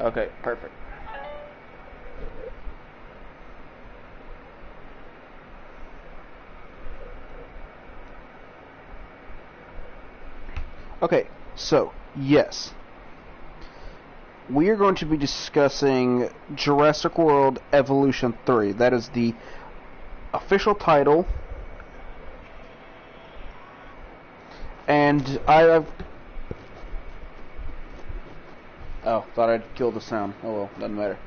Okay, perfect. Okay, so, yes. We are going to be discussing Jurassic World Evolution 3. That is the official title. And I have... Oh, thought I'd killed the sound. Oh well, doesn't matter.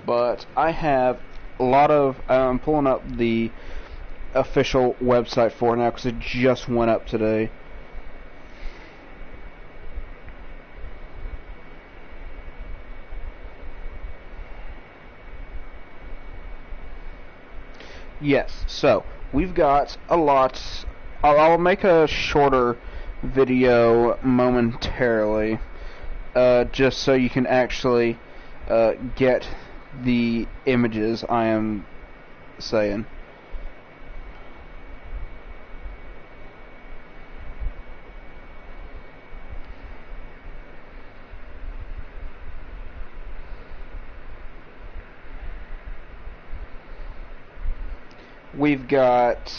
But I have a lot of... I'm pulling up the official website for it now because it just went up today. Yes, so we've got a lot. I'll make a shorter video momentarily, just so you can actually get the images I am saying. We've got...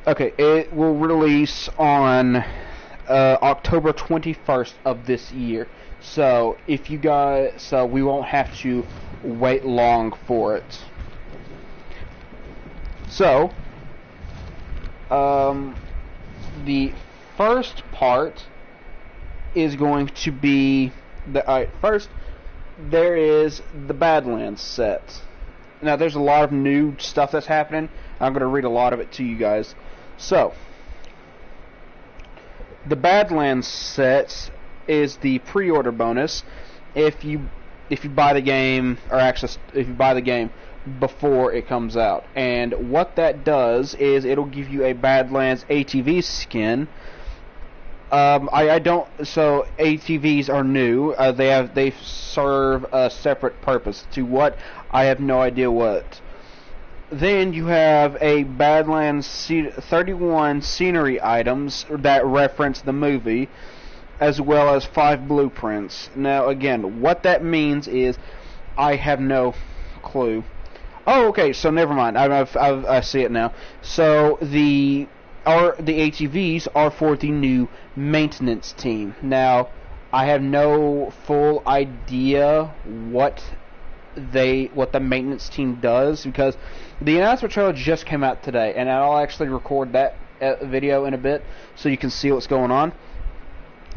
Okay, it will release on October 21st of this year. So, if you guys... So, we won't have to wait long for it. So, the first part is going to be... first, there is the Badlands set. Now, there's a lot of new stuff that's happening. I'm going to read a lot of it to you guys. So, the Badlands set is the pre-order bonus if you buy the game, or actually if you buy the game before it comes out. And what that does is it'll give you a Badlands ATV skin. I don't. So ATVs are new. They serve a separate purpose. To what? I have no idea what. Then you have a Badlands 31 scenery items that reference the movie, as well as 5 blueprints. Now, again, what that means is I have no clue. Oh, okay. So never mind. I see it now. So the ATVs are for the new maintenance team. Now, I have no full idea what the maintenance team does, because the announcement trailer just came out today, and I'll actually record that video in a bit so you can see what's going on.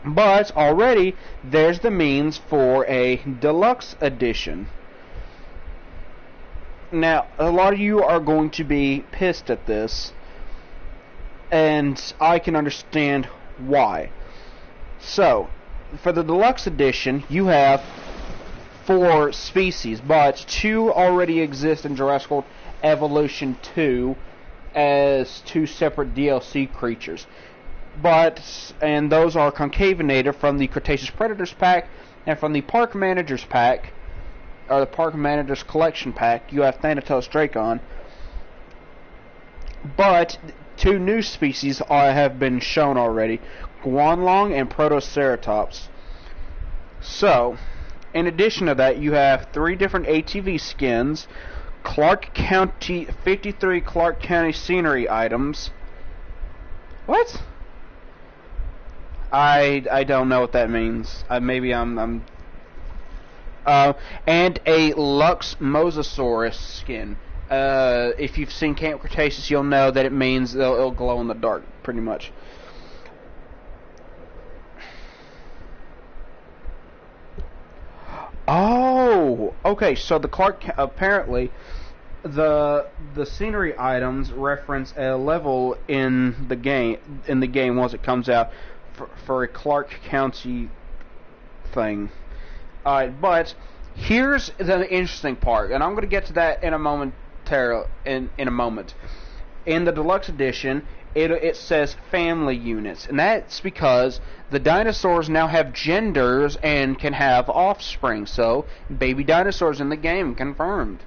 But already there's the means for a deluxe edition. Now, a lot of you are going to be pissed at this, and I can understand why. So, for the deluxe edition, you have 4 species, but 2 already exist in Jurassic World Evolution 2 as 2 separate DLC creatures. And those are Concavenator from the Cretaceous Predators pack, and from the Park Managers pack, or the Park Managers Collection pack, you have Thanatos Dracon. But 2 new species have been shown already, Guanlong and Protoceratops. So, in addition to that, you have 3 different ATV skins, Clark County, 53 Clark County scenery items. What? I don't know what that means. Maybe I'm and a Lux Mosasaurus skin. If you've seen Camp Cretaceous, you'll know that it means it'll glow in the dark, pretty much. Oh, okay. So the apparently the scenery items reference a level in the game once it comes out for a Clark County thing. Alright, but here's the interesting part, and I'm going to get to that in a moment. In a moment. In the deluxe edition, it says family units, and that's because the dinosaurs now have genders and can have offspring. So, baby dinosaurs in the game, confirmed.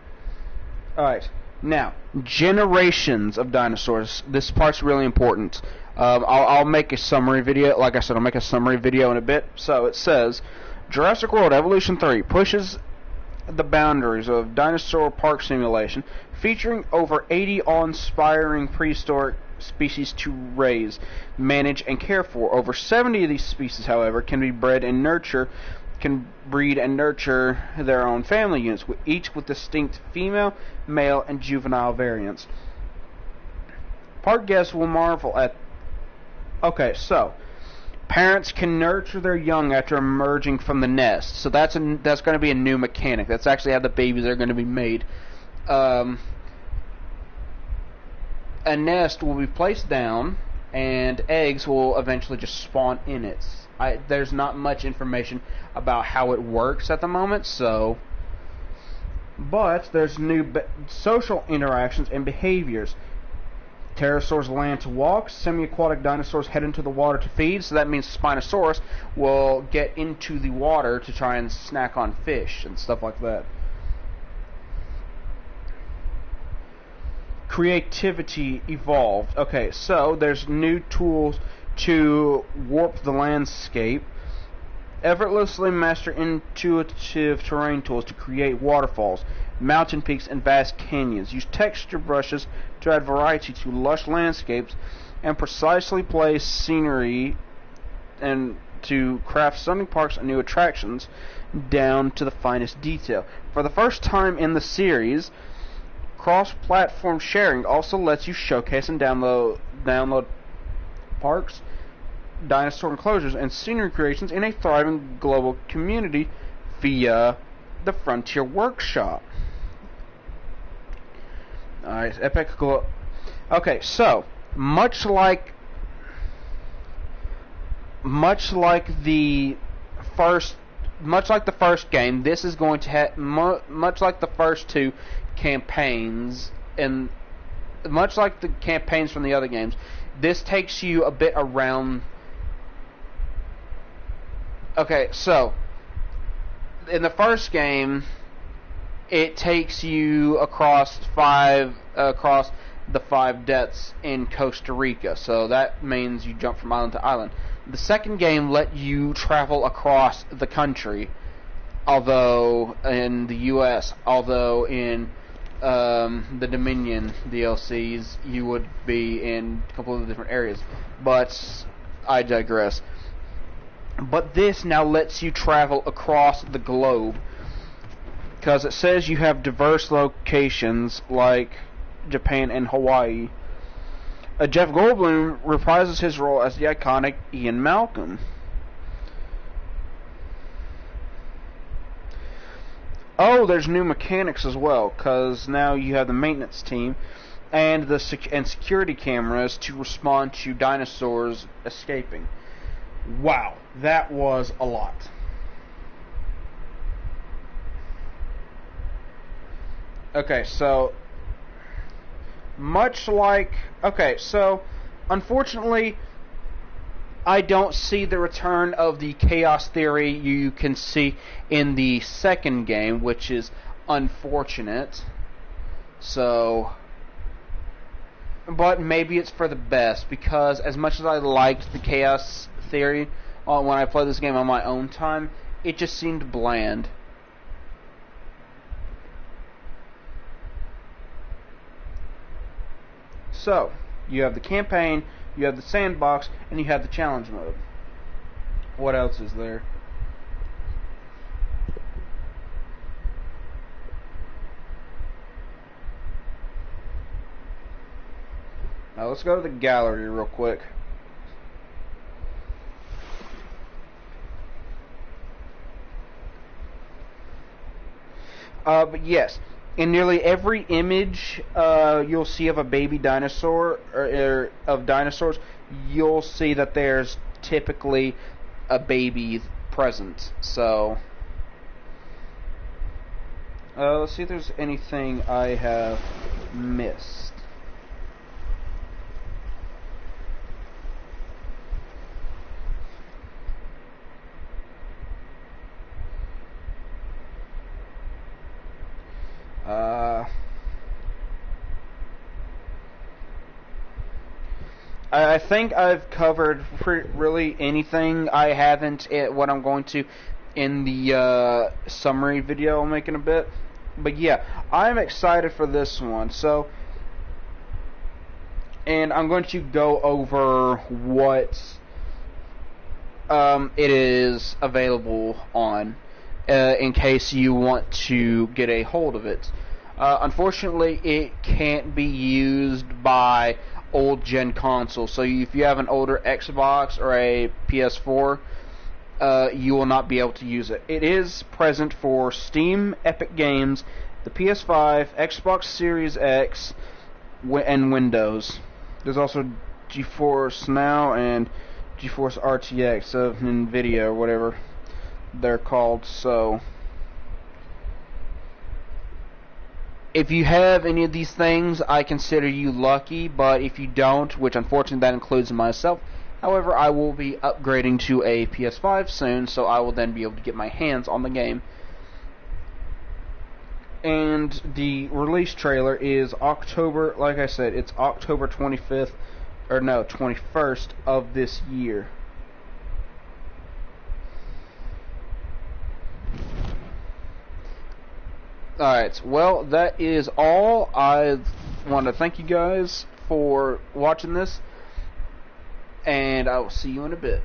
Alright, Now, generations of dinosaurs. This part's really important. I'll make a summary video. Like I said, I'll make a summary video in a bit. So it says, Jurassic World Evolution 3 pushes the boundaries of dinosaur park simulation, featuring over 80 awe-inspiring prehistoric species to raise, manage, and care for. Over 70 of these species, however, can breed and nurture their own family units, each with distinct female, male, and juvenile variants. Park guests will marvel at... Okay, so parents can nurture their young after emerging from the nest. So that's going to be a new mechanic. That's actually how the babies are going to be made. A nest will be placed down, and eggs will eventually just spawn in it. There's not much information about how it works at the moment, so... But there's new social interactions and behaviors. Pterosaurs land to walk, semi-aquatic dinosaurs head into the water to feed, so that means Spinosaurus will get into the water to try and snack on fish and stuff like that. Creativity evolved. Okay, so there's new tools to warp the landscape. Effortlessly master intuitive terrain tools to create waterfalls, mountain peaks, and vast canyons. Use texture brushes to add variety to lush landscapes, and precisely place scenery and to craft stunning parks and new attractions down to the finest detail. For the first time in the series, cross-platform sharing also lets you showcase and download parks, dinosaur enclosures, and scenery creations in a thriving global community via the Frontier Workshop. Alright, Epic Glo... Okay, so, much like the first game, this is going to have, much like the first two campaigns, and much like the campaigns from the other games, this takes you a bit around... Okay, so, in the first game, it takes you across the 5 deaths in Costa Rica, so that means you jump from island to island. The second game let you travel across the country, although in the US, although in the Dominion DLCs you would be in a couple of different areas, but I digress. But this now lets you travel across the globe, because it says you have diverse locations like Japan and Hawaii. Jeff Goldblum reprises his role as the iconic Ian Malcolm. Oh, there's new mechanics as well, because now you have the maintenance team and the security cameras to respond to dinosaurs escaping. Wow, that was a lot. Okay, so unfortunately, I don't see the return of the chaos theory you can see in the second game, which is unfortunate. So, but maybe it's for the best, because as much as I liked the chaos theory when I played this game on my own time, it just seemed bland. So, you have the campaign, you have the sandbox, and you have the challenge mode. What else is there? Now let's go to the gallery real quick. But yes, in nearly every image you'll see of a baby dinosaur, or of dinosaurs, you'll see that there's typically a baby present. So, let's see if there's anything I have missed. I think I've covered really anything I haven't what I'm going to in the summary video I'll make in a bit. But yeah, I'm excited for this one. So, and I'm going to go over what it is available on in case you want to get a hold of it. Unfortunately, it can't be used by old gen consoles. So if you have an older Xbox or a PS4, you will not be able to use it. It is present for Steam, Epic Games, the PS5, Xbox Series X, and Windows. There's also GeForce Now and GeForce RTX of NVIDIA or whatever they're called. So if you have any of these things, I consider you lucky, but if you don't, which unfortunately that includes myself, however, I will be upgrading to a PS5 soon, so I will then be able to get my hands on the game. And the release trailer is October, like I said, it's October 25th, or no, 21st of this year. Alright, well, that is all. I want to thank you guys for watching this, and I will see you in a bit.